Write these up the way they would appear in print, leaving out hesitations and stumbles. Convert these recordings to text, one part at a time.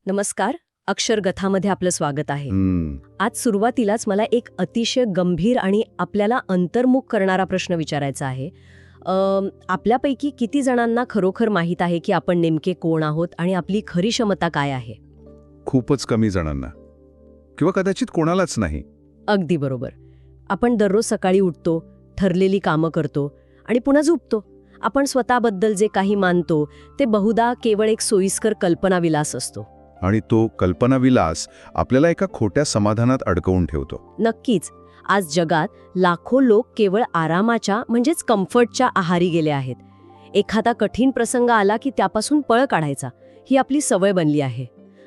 नमस्कार. अक्षरगथामध्ये आपलं स्वागत आहे. हम्म, आज सुरुवातीलाच मला एक अतिशय गंभीर आणि आपल्याला अंतर्मुख करणारा प्रश्न विचारायचा आहे. आपल्यापैकी किती जणांना खरोखर माहीत आहे की आपण नेमके कोण आहोत आणि आपली खरी क्षमता काय आहे? खूपच कमी जणांना किंवा कदाचित कोणालाच नाही. अगदी बरोबर. आपण दररोज सकाळी उठतो, ठरलेली कामं करतो आणि पुन्हा झोपतो. आपण स्वतःबद्दल जे काही मानतो ते बहुधा केवळ एक सोयीस्कर कल्पनाविलास असतो. आणि तो कल्पनाविलास आपल्याला एका खोट्या समाधानात अडकवून ठेवतो. नक्कीच. आज जगात लाखो लोक केवळ आरामाच्या म्हणजेच कम्फर्टच्या आहारी गेले आहेत. एखादा कठीण प्रसंग आला की त्यापासून पळ काढायचा ही आपली सवय बनली आहे.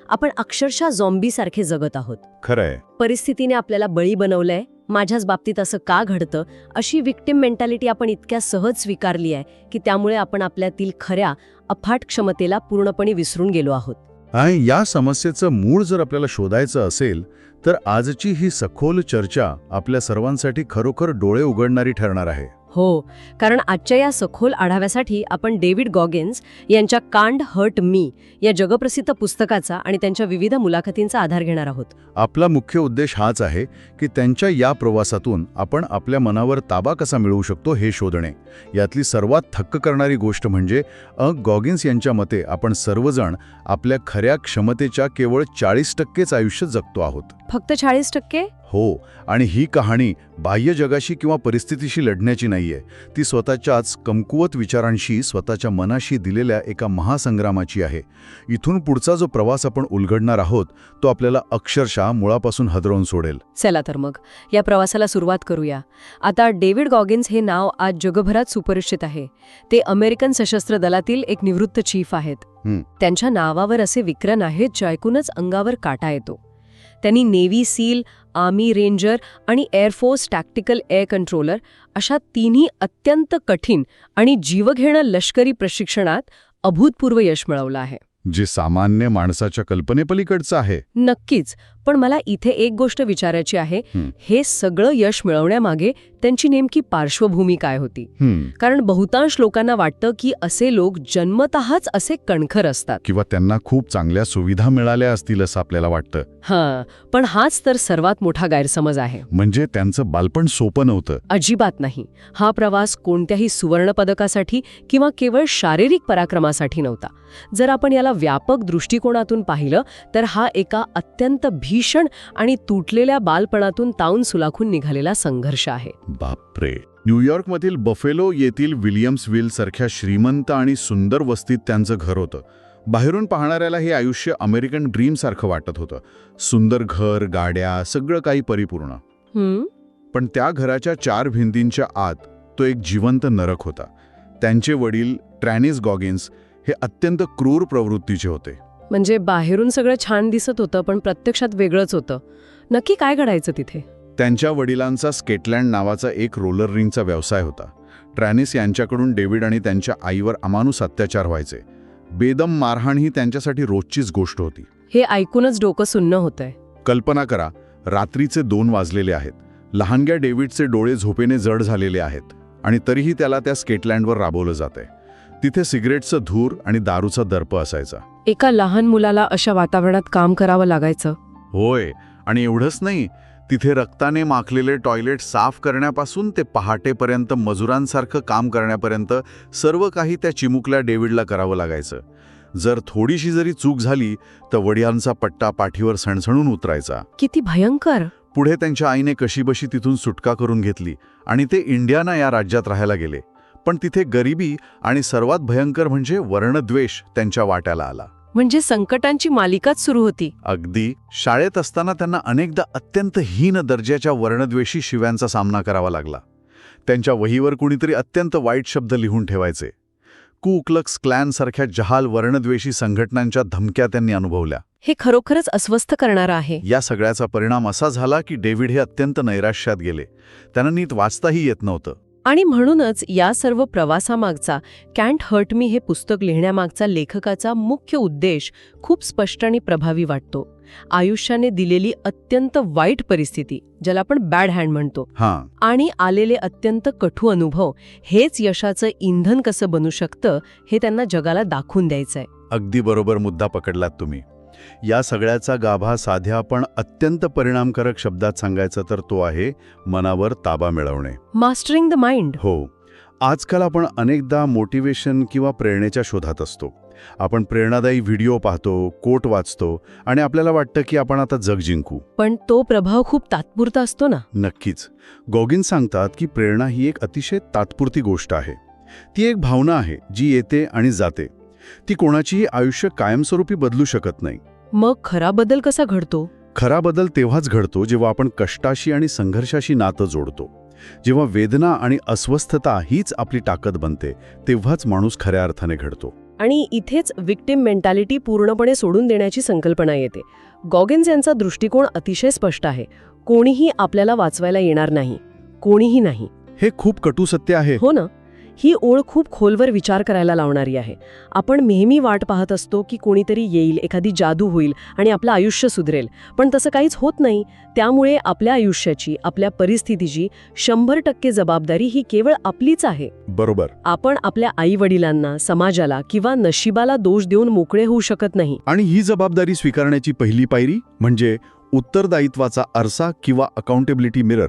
आपण अक्षरशः झॉम्बीसारखे जगत आहोत. खरंय. परिस्थितीने आपल्याला बळी बनवलंय. माझ्याच बाबतीत असं का घडतं अशी विक्टिम मेंटॅलिटी आपण इतक्या सहज स्वीकारली आहे की त्यामुळे आपण आपल्यातील खऱ्या अफाट क्षमतेला पूर्णपणे विसरून गेलो आहोत. आणि या समस्येचं मूळ जर आपल्याला शोधायचं असेल तर आजची ही सखोल चर्चा आपल्या सर्वांसाठी खरोखर डोळे उघडणारी ठरणार आहे. हो, कारण आजच्या या सखोल आढाव्यासाठी आपण डेव्हिड गॉगिन्स यांच्या कांट हर्ट मी या जगप्रसिद्ध पुस्तकाचा आणि त्यांच्या विविध मुलाखतींचा आधार घेणार आहोत. आपला मुख्य उद्देश हाच आहे की त्यांच्या या प्रवासातून आपण आपल्या मनावर ताबा कसा मिळवू शकतो हे शोधणे. यातली सर्वात थक्क करणारी गोष्ट म्हणजे गॉगिन्स यांच्या मते आपण सर्वजण आपल्या खऱ्या क्षमतेच्या केवळ 40%च आयुष्य जगतो आहोत. फक्त 40%? हो, आणि ही कहाणी बाह्य जगाशी किंवा परिस्थितीशी लढण्याची नाहीये. ती स्वतःच्याच कमकुवत विचारांशी, स्वतःच्या मनाशी दिलेल्या एका महासंग्रामाची आहे. इथून पुढचा जो प्रवास आपण उलगडणार आहोत तो आपल्याला अक्षरशः मुळापासून हादरवून सोडेल. चला तर मग या प्रवासाला सुरुवात करूया. आता डेव्हिड गॉगिन्स हे नाव आज जगभरात सुपरिचित आहे. ते अमेरिकन सशस्त्र दलातील एक निवृत्त चीफ आहेत. त्यांच्या नावावर असे विक्रम आहेत जे ऐकूनच अंगावर काटा येतो. त्यांनी नेव्ही सील, आर्मी रेंजर आणि एअरफोर्स टॅक्टिकल एअर कंट्रोलर अशा तिन्ही अत्यंत कठीण आणि जीवघेणं लष्करी प्रशिक्षणात अभूतपूर्व यश मिळवलं आहे. जे सामान्य माणसाच्या कल्पनेपलीकडचं आहे. नक्कीच. पण मला इथे एक गोष्ट विचारायची आहे, हे सगळं यश मिळवण्यामागे त्यांची नेमकी पार्श्वभूमी काय होती? कारण बहुतांश लोकांना वाटतं की असे लोक जन्मतःच असे कणखर असतात किंवा त्यांना खूप चांगल्या सुविधा मिळाल्या असतील असं आपल्याला वाटतं. हां, पण हाच तर सर्वात मोठा गैरसमज आहे. म्हणजे त्यांचं बालपण सोपं नव्हतं. अजिबात नाही. हा प्रवास कोणत्याही सुवर्णपदकासाठी किंवा केवळ शारीरिक पराक्रमासाठी नव्हता. जर आपण याला व्यापक दृष्टिकोनातून पाहिलं तर हा एका अत्यंत भीषण आणि तुटलेल्या बालपणातून तावून सुलाखून निघालेला संघर्ष आहे. बापरे. न्यूयॉर्कमधील बफेलो येथील विलियम्सविल सारख्या श्रीमंत आणि सुंदर वस्तीत त्यांचं घर होतं. बाहेरून पाहणाऱ्याला हे आयुष्य अमेरिकन ड्रीम सारखं वाटत होतं. सुंदर घर, गाड्या, सगळं काही परिपूर्ण. पण त्या घराच्या 4 भिंतींच्या आत तो एक जिवंत नरक होता. त्यांचे वडील ट्रॅनिस गॉगिन्स हे अत्यंत क्रूर प्रवृत्तीचे होते. म्हणजे बाहेरून सगळं छान दिसत होतं पण प्रत्यक्षात वेगळंच होतं. नक्की काय घडायचं तिथे? त्यांच्या वडिलांचा स्केटलँड नावाचा एक रोलर रिंगचा व्यवसाय होता. ट्रॅनिस यांच्याकडून डेव्हिड आणि त्यांच्या आईवर अमानुष अत्याचार व्हायचे. बेदम मारहाण ही त्यांच्यासाठी रोजचीच गोष्ट होती. हे ऐकूनच डोकं सुन्न होतंय. कल्पना करा, रात्रीचे 2 वाजलेले आहेत. लहानग्या डेव्हिडचे डोळे झोपेने जड झालेले आहेत आणि तरीही त्याला त्या स्केटलँडवर राबवलं जातंय. तिथे सिगरेटचं धूर आणि दारूचा दर्प असायचा. एका लहान मुलाला अशा वातावरणात काम करावं लागायचं. होय, आणि एवढंच नाही, तिथे रक्ताने माखलेले टॉयलेट साफ करण्यापासून ते पहाटेपर्यंत मजुरांसारखं काम करण्यापर्यंत सर्व काही त्या चिमुकल्या डेव्हिडला करावं लागायचं. जर थोडीशी जरी चूक झाली तर वडिलांचा पट्टा पाठीवर सणसणून उतरायचा. किती भयंकर. पुढे त्यांच्या आईने कशीबशी तिथून सुटका करून घेतली आणि ते इंडियाना या राज्यात राहायला गेले. पण तिथे गरिबी आणि सर्वात भयंकर म्हणजे वर्णद्वेष त्यांच्या वाट्याला आला. म्हणजे संकटांची मालिकाच सुरू होती. अगदी. शाळेत असताना त्यांना अनेकदा अत्यंत हीन दर्जाच्या वर्णद्वेषी शिव्यांचा सामना करावा लागला. त्यांच्या वहीवर कुणीतरी अत्यंत वाईट शब्द लिहून ठेवायचे. कू क्लक्स क्लॅन सारख्या जहाल वर्णद्वेषी संघटनांच्या धमक्या त्यांनी अनुभवल्या. हे खरोखरच अस्वस्थ करणारं आहे. या सगळ्याचा परिणाम असा झाला की डेव्हिड हे अत्यंत नैराश्यात गेले. त्यांना नीट वाचताही येत नव्हतं. आणि म्हणूनच या सर्व प्रवासामागचा कॅन्ट हर्ट मी हे पुस्तक लिहिण्यामागचा लेखकाचा मुख्य उद्देश खूप स्पष्ट आणि प्रभावी वाटतो. आयुष्याने दिलेली अत्यंत वाईट परिस्थिती, ज्याला आपण बॅड हँड म्हणतो, आणि आलेले अत्यंत कठू अनुभव हेच यशाचं इंधन कसं बनू शकतं हे त्यांना जगाला दाखवून द्यायचंय. अगदी बरोबर मुद्दा पकडलात तुम्ही. या सगळ्याचा गाभा साध्या पण अत्यंत परिणामकारक शब्दात सांगायचं तर तो आहे मनावर ताबा मिळवणे. Mastering the mind. हो. आजकाल आपण अनेकदा मोटिवेशन किंवा प्रेरणेच्या शोधात असतो. आपण प्रेरणादायी व्हिडिओ पाहतो, कोट वाचतो आणि आपल्याला वाटतं की आपण आता जग जिंकू. पण तो प्रभाव खूप तात्पुरता असतो ना. नक्कीच. गॉगिन्स सांगतात की प्रेरणा ही एक अतिशय तात्पुरती गोष्ट आहे. ती एक भावना आहे जी येते आणि जाते. ती कोणाचीही आयुष्य कायमस्वरूपी बदलू शकत नाही. मग खरा बदल कसा घडतो? खरा बदल तेव्हाच घडतो जेव्हा आपण कष्टाशी आणि संघर्षाशी नातं जोडतो. जेव्हा वेदना आणि अस्वस्थता हीच आपली ताकद बनते, तेव्हाच माणूस खऱ्या अर्थाने घडतो. आणि इथेच विक्टिम मेंटॅलिटी पूर्णपणे सोडून देण्याची संकल्पना येते. गॉगिन्स यांचा दृष्टिकोन अतिशय स्पष्ट आहे. कोणीही आपल्याला वाचवायला येणार नाही. कोणीही नाही. हे खूप कटू सत्य आहे. हो ना. ही ओळ खूप खोलवर विचार करायला लावणारी आहे. आपण नेहमी वाट पाहत असतो की कोणीतरी येईल, एखादी जादू होईल आणि आपलं आयुष्य सुधरेल. पण तसं काहीच होत नाही. त्यामुळे आपल्या आयुष्याची, आपल्या परिस्थितीची 100% जबाबदारी ही केवळ आपलीच आहे. बरोबर. आपण आपल्या आई-वडिलांना, समाजाला किंवा नशिबाला दोष देऊन मोकळे होऊ शकत नाही. आणि ही जबाबदारी स्वीकारण्याची पहिली पायरी म्हणजे उत्तरदायित्वाचा आरसा किंवा अकाउंटेबिलिटी मिरर.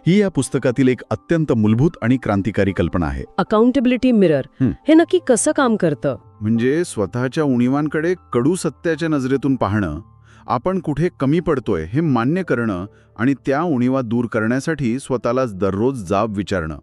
ही या पुस्तकातील एक अत्यंत मूलभूत आणि क्रांतिकारी कल्पना आहे. अकाउंटेबिलिटी मिरर हे नक्की कसं काम करतं? म्हणजे स्वतःच्या उणीवांकडे कडू सत्याच्या नजरेतून पाहणं, आपण कुठे कमी पडतोय हे मान्य करणं आणि त्या उणीवा दूर करण्यासाठी स्वतःलाच दररोज जाब विचारणं.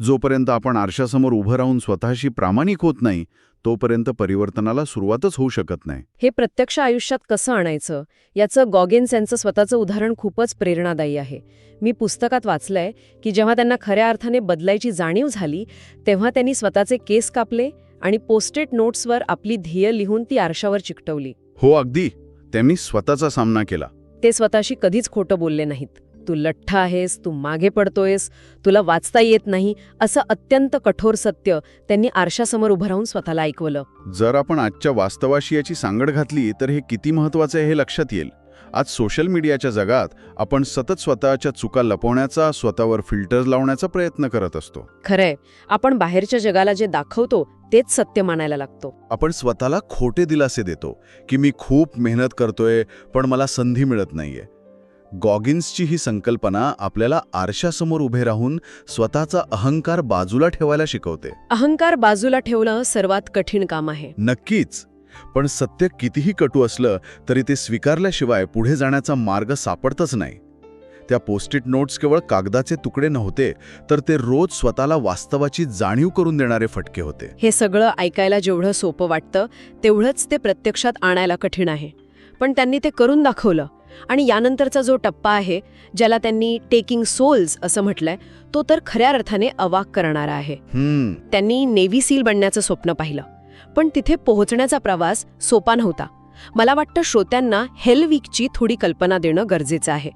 जोपर्यंत आपण आरशासमोर उभं राहून स्वतःशी प्रामाणिक होत नाही, तोपर्यंत परिवर्तनाला सुरुवातच होऊ शकत नाही. हे प्रत्यक्ष आयुष्यात कसं आणायचं याचं गॉगिन्स यांचं स्वतःचं उदाहरण खूपच प्रेरणादायी आहे. मी पुस्तकात वाचलंय की जेव्हा त्यांना खऱ्या अर्थाने बदलायची जाणीव झाली, तेव्हा त्यांनी स्वतःचे केस कापले आणि पोस्टेट नोट्सवर आपली ध्येय लिहून ती आरशावर चिकटवली. हो, अगदी. त्यांनी स्वतःचा सामना केला. ते स्वतःशी कधीच खोटं बोलले नाहीत. तू लठ्ठ आहेस, तू मागे पडतोयस, तुला वाचता येत नाही, असं अत्यंत कठोर सत्य त्यांनी आरशासमोर उभं राहून स्वतःला ऐकवलं. जर आपण आजच्या वास्तवाशी याची सांगड घातली तर हे किती महत्त्वाचं आहे हे लक्षात येईल. आज सोशल मीडियाच्या जगात आपण सतत स्वतःच्या चुका लपवण्याचा, स्वतःवर फिल्टर्स लावण्याचा प्रयत्न करत असतो. खरंय, आपण बाहेरच्या जगाला जे दाखवतो तेच सत्य मानायला लागतो. आपण स्वतःला खोटे दिलासे देतो की मी खूप मेहनत करतोय पण मला संधी मिळत नाहीये. गॉगिन्सची ही संकल्पना आपल्याला आरशासमोर उभे राहून स्वतःचा अहंकार बाजूला ठेवायला शिकवते. अहंकार बाजूला ठेवणं सर्वात कठीण काम आहे. नक्कीच. पण सत्य कितीही कटू असलं तरी ते स्वीकारल्याशिवाय पुढे जाण्याचा मार्ग सापडतच नाही. त्या पोस्टिट नोट्स केवळ कागदाचे तुकडे नव्हते, तर ते रोज स्वतःला वास्तवाची जाणीव करून देणारे फटके होते. हे सगळं ऐकायला जेवढं सोपं वाटतं तेवढंच ते प्रत्यक्षात आणायला कठीण आहे. पण त्यांनी ते करून दाखवलं. आणि यानंतरचा जो टप्पा आहे, ज्याला त्यांनी टेकिंग सोल्स असं म्हटलंय, तो तर खऱ्या अर्थाने अवाक करणारा आहे. त्यांनी नेव्ही सील बनण्याचं स्वप्न पाहिलं. पण तिथे पोहोचण्याचा प्रवास सोपा नव्हता. मला वाटतं श्रोत्यांना हेल वीकची थोडी कल्पना देणं गरजेचं आहे.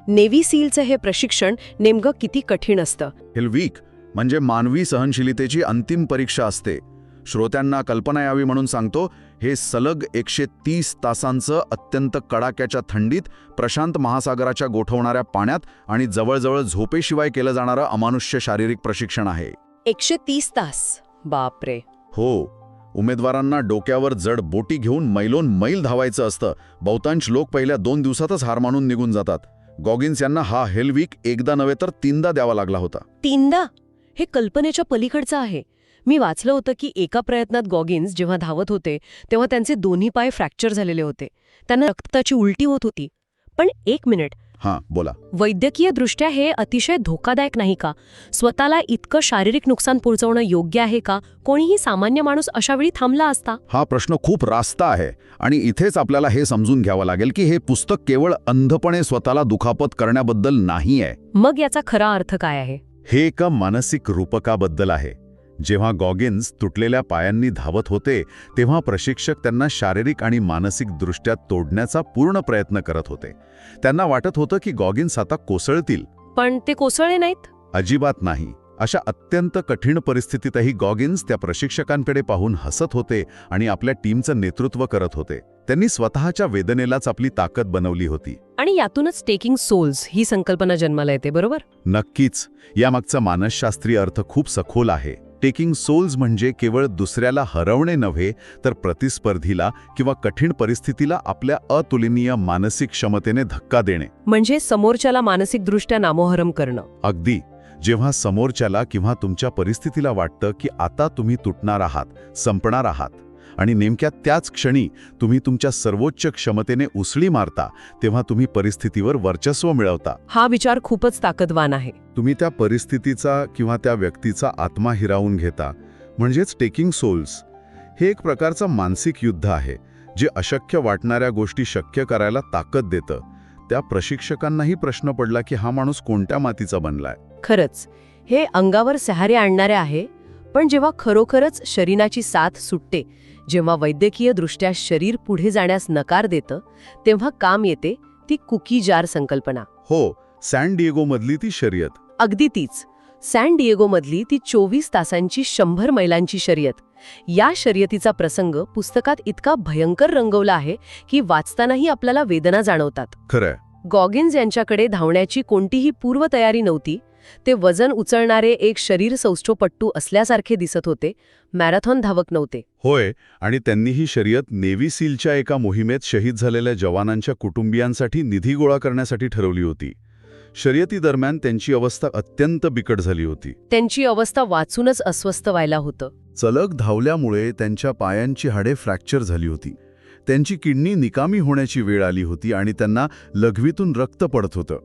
नेव्ही सीलचं हे प्रशिक्षण नेमकं किती कठीण असतं. हेल वीक म्हणजे मानवी सहनशीलतेची अंतिम परीक्षा असते. श्रोत्यांना कल्पना यावी म्हणून सांगतो, हे सलग 130 तासांचं अत्यंत कडाक्याच्या थंडीत, प्रशांत महासागराच्या गोठवणाऱ्या पाण्यात आणि जवळजवळ झोपेशिवाय केलं जाणारं अमानुष्य शारीरिक प्रशिक्षण आहे. 130 तास. बापरे. हो. उमेदवारांना डोक्यावर जड बोटी घेऊन मैलोन मैल धावायचं असतं. बहुतांश लोक पहिल्या 2 दिवसातच हार मानून निघून जातात. गॉगिन्स यांना हा हेल वीक एकदा नव्हे तर 3दा द्यावा लागला होता. 3दा? हे कल्पनेच्या पलीकडचं आहे. मी वाचलं होतं की एका प्रयत्नात गॉगिन्स जेव्हा धावत होते तेव्हा त्यांचे दोन्ही पाय फ्रॅक्चर झालेले होते. त्यांना रक्ताची उलटी होत होती. पण एक मिनिट. हां, बोला. वैद्यकीय दृष्ट्या हे अतिशय धोकादायक नाही का? स्वतःला इतकं शारीरिक नुकसान पोहोचवणं योग्य आहे का? कोणीही सामान्य माणूस अशावेळी थांबला असता? हा प्रश्न खूप रास्त आहे आणि इथेच आपल्याला हे समजून घ्यावं लागेल की हे पुस्तक केवळ अंधपणे स्वतःला दुखापत करण्याबद्दल नाही आहे. मग याचा खरा अर्थ काय आहे? हे एका मानसिक रूपकाबद्दल आहे. जेव्हा गॉगिन्स तुटलेल्या पायांनी धावत होते तेव्हा प्रशिक्षक त्यांना शारीरिक आणि मानसिक दृष्ट्या तोडण्याचा पूर्ण प्रयत्न करत होते. त्यांना वाटत होतं की गॉगिन्स आता कोसळतील. पण ते कोसळले नाहीत. अजिबात नाही. अशा अत्यंत कठीण परिस्थितीतही गॉगिन्स त्या प्रशिक्षकांकडे पाहून हसत होते आणि आपल्या टीमचं नेतृत्व करत होते. त्यांनी स्वतःच्या वेदनेलाच आपली ताकद बनवली होती. आणि यातूनच टेकिंग सोल्स ही संकल्पना जन्माला येते, बरोबर? नक्कीच. यामागचा मानसशास्त्रीय अर्थ खूप सखोल आहे. टेकिंग सोल्स म्हणजे केवळ दुसऱ्याला हरवणे नव्हे, तर प्रतिस्पर्धीला किंवा कठीण परिस्थितीला आपल्या अतुलनीय मानसिक क्षमतेने धक्का देणे. म्हणजे समोरच्याला मानसिकदृष्ट्या नामोहरम करणं. अगदी. जेव्हा समोरच्याला किंवा तुमच्या परिस्थितीला वाटतं की आता तुम्ही तुटणार आहात, संपणार आहात, आणि नेमक्या त्याच क्षणी तुम्ही तुमच्या सर्वोच्च क्षमतेने उसळी मारता, तेव्हा तुम्ही परिस्थितीवर वर्चस्व मिळवता. हा विचार खूपच ताकदवान आहे. तुम्ही त्या परिस्थितीचा किंवा त्या व्यक्तीचा आत्मा हिरावून घेता, म्हणजेच टेकिंग सोल्स. हे एक प्रकारचं मानसिक युद्ध आहे, जे अशक्य वाटणाऱ्या गोष्टी शक्य करायला ताकद देतं. त्या प्रशिक्षकांनाही प्रश्न पडला की हा माणूस कोणत्या मातीचा बनलाय. खरंच हे अंगावर सहारे आणणारे आहे, पण जेव्हा खरोखरच शरीराची साथ सुटते, जेव्हा वैद्यकीय दृष्ट्या शरीर पुढे जाण्यास नकार देतं, तेव्हा काम येते ती कुकी जार संकल्पना. हो, सॅन डिएगोमधली ती शर्यत. अगदी तीच. सॅन डिएगोमधली ती 24 तासांची 100 मैलांची शर्यत. या शर्यतीचा प्रसंग पुस्तकात इतका भयंकर रंगवला आहे की वाचतानाही आपल्याला वेदना जाणवतात. खरंय. गॉगिन्स यांच्याकडे धावण्याची कोणतीही पूर्वतयारी नव्हती. ते वजन उचलणारे एक शरीर सौष्ठवपट्टू असल्यासारखे दिसत होते, मॅरेथॉन धावक नव्हते. होय, आणि त्यांनी ही शर्यत नेव्ही सीलच्या एका मोहिमेत शहीद झालेल्या जवानांच्या कुटुंबियांसाठी निधी गोळा करण्यासाठी ठरवली होती. शर्यतीदरम्यान त्यांची अवस्था अत्यंत बिकट झाली होती. त्यांची अवस्था वाचूनच अस्वस्थ व्हायला होतं. सलग धावल्यामुळे त्यांच्या पायांची हाडे फ्रॅक्चर झाली होती. त्यांची किडनी निकामी होण्याची वेळ आली होती आणि त्यांना लघवीतून रक्त पडत होतं.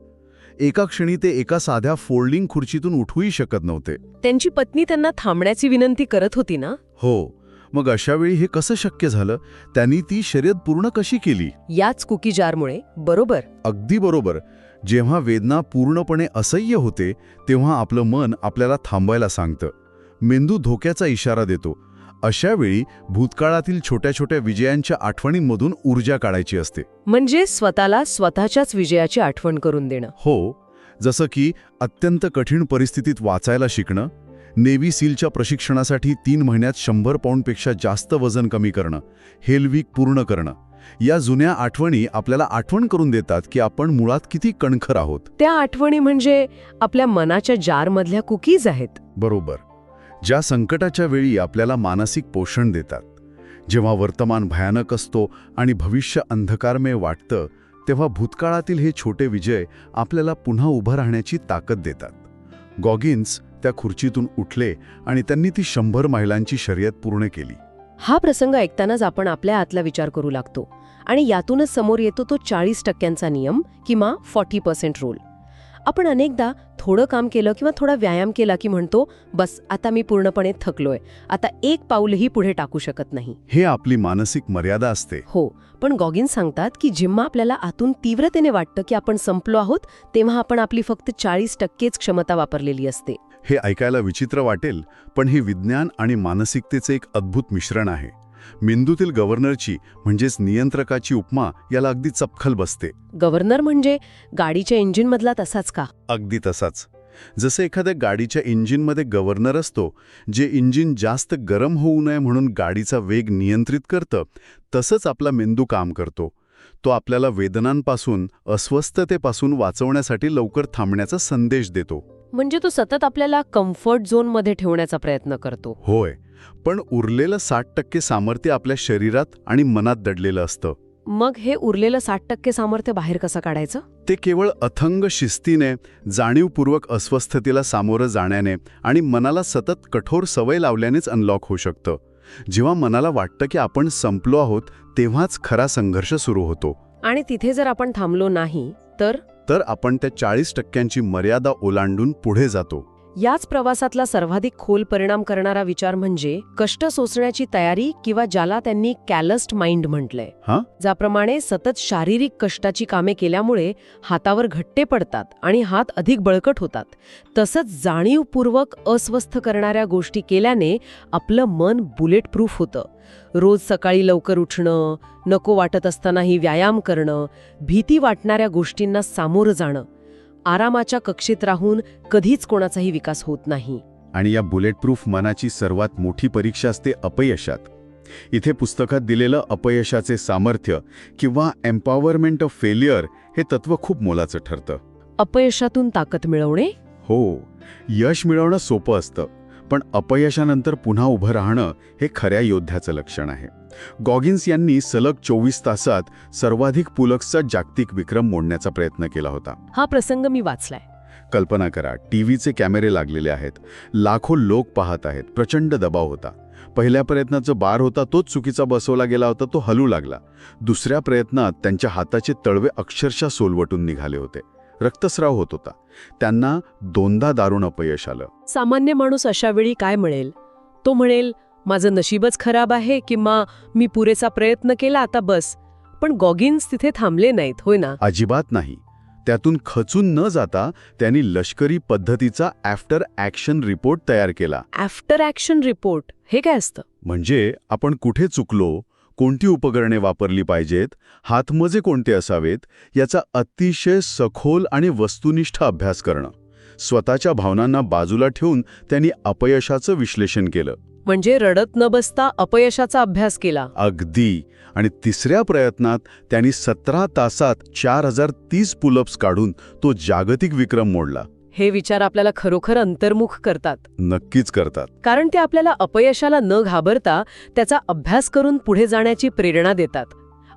एका क्षणी ते एका साध्या फोल्डिंग खुर्चीतून उठूही शकत नव्हते. त्यांची पत्नी त्यांना थांबण्याची विनंती करत होती ना. हो, मग अशावेळी हे कसं शक्य झालं? त्यांनी ती शर्यत पूर्ण कशी केली? याच कुकी जारमुळे. बरोबर. अगदी बरोबर. जेव्हा वेदना पूर्णपणे असह्य होते, तेव्हा आपलं मन आपल्याला थांबायला सांगतं. मेंदू धोक्याचा इशारा देतो. अशावेळी भूतकाळातील छोट्या छोट्या विजयांच्या आठवणींमधून ऊर्जा काढायची असते. म्हणजे स्वतःला स्वतःच्याच विजयाची आठवण करून देणं. हो, जसं की अत्यंत कठीण परिस्थितीत वाचायला शिकणं, नेव्ही सीलच्या प्रशिक्षणासाठी 3 महिन्यात 100 पाऊंडपेक्षा जास्त वजन कमी करणं, हेल वीक पूर्ण करणं. या जुन्या आठवणी आपल्याला आठवण करून देतात की आपण मुळात किती कणखर आहोत. त्या आठवणी म्हणजे आपल्या मनाच्या जारमधल्या कुकीज आहेत. बरोबर. ज्या संकटाच्या वेळी आपल्याला मानसिक पोषण देतात. जेव्हा वर्तमान भयानक असतो आणि भविष्य अंधकारमय वाटतं, तेव्हा भूतकाळातील हे छोटे विजय आपल्याला पुन्हा उभं राहण्याची ताकद देतात. गॉगिन्स त्या खुर्चीतून उठले आणि त्यांनी ती 100 मैलांची शर्यत पूर्ण केली. हा प्रसंग ऐकतानाच आपण आपल्या आतला विचार करू लागतो आणि यातूनच समोर येतो तो 40% नियम किंवा 40% रूल. आपण अनेकदा थोडं काम केलं किंवा थोडा व्यायाम केला की म्हणतो, बस आता मी पूर्णपणे थकलोय, आता एक पाऊलही पुढे टाकू शकत नाही. हे आपली मानसिक मर्यादा असते. हो, पण गॉगिन्स सांगतात की जेव्हा आपल्याला आतून तीव्रतेने वाटतं की आपण संपलो आहोत, तेव्हा आपण आपली फक्त 40%च क्षमता वापरलेली असते. हे ऐकायला विचित्र वाटेल, पण हे विज्ञान आणि मानसिकतेचे एक अद्भुत मिश्रण आहे. मेंदूतील गव्हर्नरची म्हणजेच नियंत्रकाची उपमा याला अगदी चपखल बसते. गव्हर्नर म्हणजे गाडीच्या इंजिनमधला तसाच का? अगदी तसाच. जसं एखाद्या गाडीच्या इंजिनमध्ये गव्हर्नर असतो, जे इंजिन जास्त गरम होऊ नये म्हणून गाडीचा वेग नियंत्रित करतं, तसंच आपला मेंदू काम करतो. तो आपल्याला वेदनांपासून, अस्वस्थतेपासून वाचवण्यासाठी लवकर थांबण्याचा संदेश देतो. म्हणजे तो सतत आपल्याला कम्फर्ट झोनमध्ये ठेवण्याचा प्रयत्न करतो. होय, पण उरलेलं 60% सामर्थ्य आपल्या शरीरात आणि मनात दडलेलं असतं. मग हे उरलेलं 60% सामर्थ्य बाहेर कसं काढायचं? ते केवळ अथंग शिस्तीने, जाणीवपूर्वक अस्वस्थतेला सामोरं जाण्याने आणि मनाला सतत कठोर सवय लावल्यानेच अनलॉक होऊ शकतं. जेव्हा मनाला वाटतं की आपण संपलो आहोत, तेव्हाच खरा संघर्ष सुरू होतो. आणि तिथे जर आपण थांबलो नाही तर आपण त्या 40%ची मर्यादा ओलांडून पुढे जातो. याच प्रवासातला सर्वाधिक खोल परिणाम करणारा विचार म्हणजे कष्ट सोसण्याची तयारी, किंवा ज्याला त्यांनी कॅलस्ड माइंड म्हटलंय. ज्याप्रमाणे सतत शारीरिक कष्टाची कामे केल्यामुळे हातावर घट्टे पडतात आणि हात अधिक बळकट होतात, तसंच जाणीवपूर्वक अस्वस्थ करणाऱ्या गोष्टी केल्याने आपलं मन बुलेट प्रूफ होतं. रोज सकाळी लवकर उठणं, नको वाटत असतानाही व्यायाम करणं, भीती वाटणाऱ्या गोष्टींना सामोरं जाणं, आरामाच्या कक्षेत राहून कधीच कोणाचाही विकास होत नाही. आणि या बुलेट प्रूफ मनाची सर्वात मोठी परीक्षा असते अपयशात. इथे पुस्तकात दिलेलं अपयशाचे सामर्थ्य किंवा एम्पॉवरमेंट ऑफ फेल्युअर हे तत्व खूप मोलाचं ठरतं. अपयशातून ताकद मिळवणे? हो, यश मिळवणं सोपं असतं, पण अपयशानंतर पुन्हा उभं राहणं हे खऱ्या योद्ध्याचं लक्षण आहे. गॉगिन्स यांनी सलग 24 तासात सर्वाधिक पुलक्सचा जागतिक विक्रम मोडण्याचा प्रयत्न केला होता. हा प्रसंग मी वाचलाय. कल्पना करा, टीव्हीचे कॅमेरे लागलेले आहेत, लाखो लोक पाहत आहेत, प्रचंड दबाव होता. पहिल्या प्रयत्नाचं बार होता तोच चुकीचा बसवला गेला होता, तो हलू लागला. दुसऱ्या प्रयत्नात त्यांच्या हाताचे तळवे अक्षरशः सोलवटून निघाले होते, रक्तस्राव होत होता. त्यांना दोनदा दारुण अपयश आलं. सामान्य माणूस अशा वेळी काय म्हणेल? तो म्हणेल, माझं नशीबच खराब आहे किंवा मी पुरेसा प्रयत्न केला, आता बस. पण गॉगिन्स तिथे थांबले नाहीत, होय ना? अजिबात नाही. त्यातून खचून न जाता त्यांनी लष्करी पद्धतीचा आफ्टर ॲक्शन रिपोर्ट तयार केला. आफ्टर ॲक्शन रिपोर्ट हे काय असतं? म्हणजे आपण कुठे चुकलो, कोणती उपकरणे वापरली पाहिजेत, हातमोजे कोणते असावेत, याचा अतिशय सखोल आणि वस्तुनिष्ठ अभ्यास करणं. स्वतःच्या भावनांना बाजूला ठेवून त्यांनी अपयशाचं विश्लेषण केलं. म्हणजे रडत न बसता अपयशाचा अभ्यास केला. अगदी. आणि तिसऱ्या प्रयत्नात त्यांनी 17 तासात 4030 पुलअप्स काढून तो जागतिक विक्रम मोडला. हे विचार आपल्याला खरोखर अंतर्मुख करतात. नक्कीच करतात. कारण ते आपल्याला अपयशाला न घाबरता त्याचा अभ्यास करून पुढे जाण्याची प्रेरणा देतात.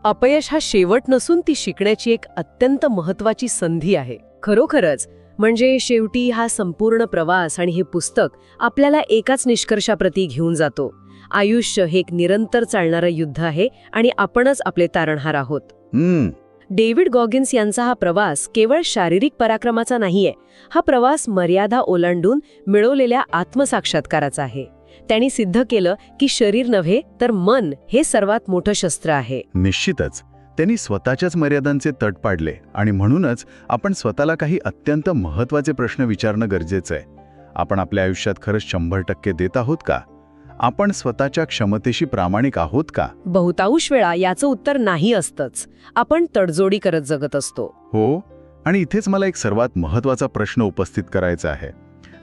अपयश हा शेवट नसून ती शिकण्याची एक अत्यंत महत्त्वाची संधी आहे. खरोखरच. म्हणजे शेवटी हा संपूर्ण प्रवास आणि हे पुस्तक आपल्याला एकाच निष्कर्षाप्रती घेऊन जातो. आयुष्य हे एक निरंतर चालणारं युद्ध आहे आणि आपणच आपले तारणहार आहोत. डेव्हिड गॉगिन्स यांचा हा प्रवास केवळ शारीरिक पराक्रमाचा नाहीये. हा प्रवास मर्यादा ओलांडून मिळवलेल्या आत्मसाक्षात्काराचा आहे. त्यांनी सिद्ध केलं की शरीर नव्हे तर मन हे सर्वात मोठं शस्त्र आहे. निश्चितच. त्यांनी स्वतःच्याच मर्यादांचे तट पाडले आणि म्हणूनच आपण स्वतःला काही अत्यंत महत्त्वाचे प्रश्न विचारणं गरजेचं आहे. आपण आपल्या आयुष्यात खरंच 100% देत आहोत का? आपण स्वतःच्या क्षमतेशी प्रामाणिक आहोत का? बहुतांश वेळा याचं उत्तर नाही असतंच. आपण तडजोडी करत जगत असतो. हो. आणि इथेच मला एक सर्वात महत्त्वाचा प्रश्न उपस्थित करायचा आहे.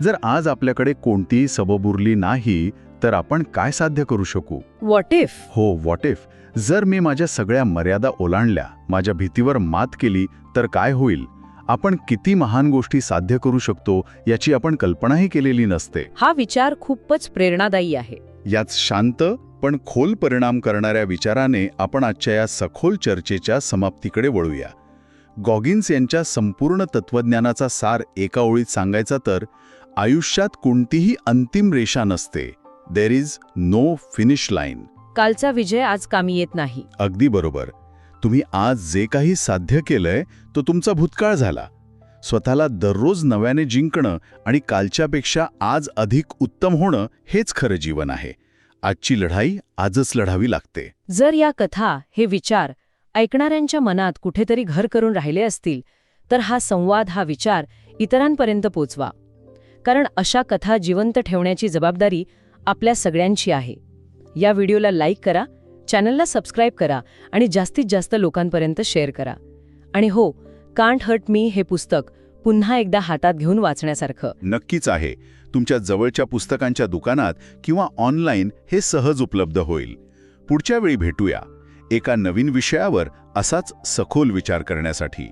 जर आज आपल्याकडे कोणतीही सबब उरली नाही तर आपण काय साध्य करू शकू? What if? हो, व्हॉट इफ. जर मी माझ्या सगळ्या मर्यादा ओलांडल्या, माझ्या भीतीवर मात केली तर काय होईल? आपण किती महान गोष्टी साध्य करू शकतो याची आपण कल्पनाही केलेली नसते. हा विचार खूपच प्रेरणादायी आहे. याच शांत पण खोल परिणाम करणाऱ्या विचाराने आपण आजच्या या सखोल चर्चेच्या समाप्तीकडे वळूया. गॉगिन्स यांच्या संपूर्ण तत्वज्ञानाचा सार एका ओळीत सांगायचा तर, आयुष्यात कोणतीही अंतिम रेषा नसते. There is no finish line. कालचा विजय आज कामी येत नाही. अगदी बरोबर. तुम्ही आज जे काही साध्य केलंय तो तुमचा भूतकाळ झाला. स्वतःला दररोज नव्याने जिंकणं आणि कालच्यापेक्षा आज अधिक उत्तम होणं हेच खरं जीवन आहे. आजची लढाई आजच लढावी लागते. जर या कथा, हे विचार ऐकणाऱ्यांच्या मनात कुठेतरी घर करून राहिले असतील तर हा संवाद, हा विचार इतरांपर्यंत पोचवा. कारण अशा कथा जिवंत ठेवण्याची जबाबदारी आपल्या सगळ्यांची आहे. या व्हिडिओला लाईक करा, चॅनलला सबस्क्राईब करा आणि जास्तीत जास्त लोकांपर्यंत शेअर करा. आणि हो, कांट हर्ट मी हे पुस्तक पुन्हा एकदा हातात घेऊन वाचण्यासारखं नक्कीच आहे. तुमच्या जवळच्या पुस्तकांच्या दुकानात किंवा ऑनलाईन हे सहज उपलब्ध होईल. पुढच्या वेळी भेटूया एका नवीन विषयावर असाच सखोल विचार करण्यासाठी.